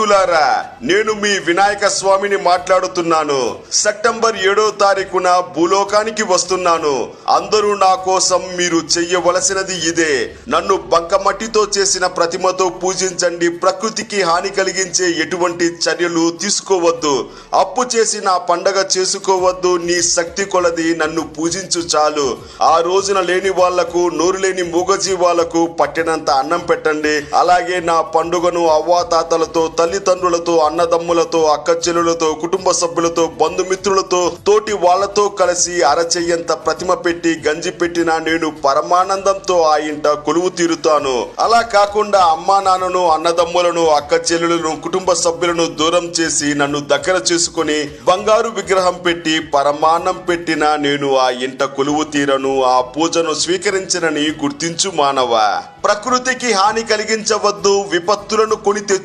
భక్తులారా, నేను మీ వినాయక స్వామిని మాట్లాడుతున్నాను. సెప్టెంబర్ 7వ తారీఖున భూలోకానికి వస్తున్నాను. అందరూ నా కోసం మీరు చెయ్యవలసినది ఇదే. నన్ను బంకమట్టితో చేసిన ప్రతిమతో పూజించండి. ప్రకృతికి హాని కలిగించే ఎటువంటి చర్యలు తీసుకోవద్దు. అప్పు చేసి నా పండగ చేసుకోవద్దు. నీ శక్తి కొలది నన్ను పూజించు చాలు. ఆ రోజున లేని వాళ్లకు, నోరు లేని మూగజీవాలకు పట్టినంత అన్నం పెట్టండి. అలాగే నా పండుగను అవ్వాతాతలతో, తల్లిదండ్రులతో, అన్నదమ్ములతో, అక్క చెల్లులతో, కుటుంబ సభ్యులతో, బంధుమిత్రులతో, తోటి వాళ్లతో కలిసి అరచెయ్యంత ప్రతిమ పెట్టి గంజి పెట్టినా నేను పరమానందంతో ఆ ఇంట కొలువు తీరుతాను. అలా కాకుండా అమ్మా నాన్నను, అన్నదమ్ములను, అక్క చెల్లులను, కుటుంబ సభ్యులను దూరం చేసి నన్ను దగ్గర చేసుకుని బంగారు విగ్రహం పెట్టి పరమాన్నం పెట్టినా నేను ఆ ఇంట కొలువు తీరను. ఆ పూజను స్వీకరించనని గుర్తించు మానవ. ప్రకృతికి హాని కలిగించవద్దు. విపత్తులను కొని తెచ్చు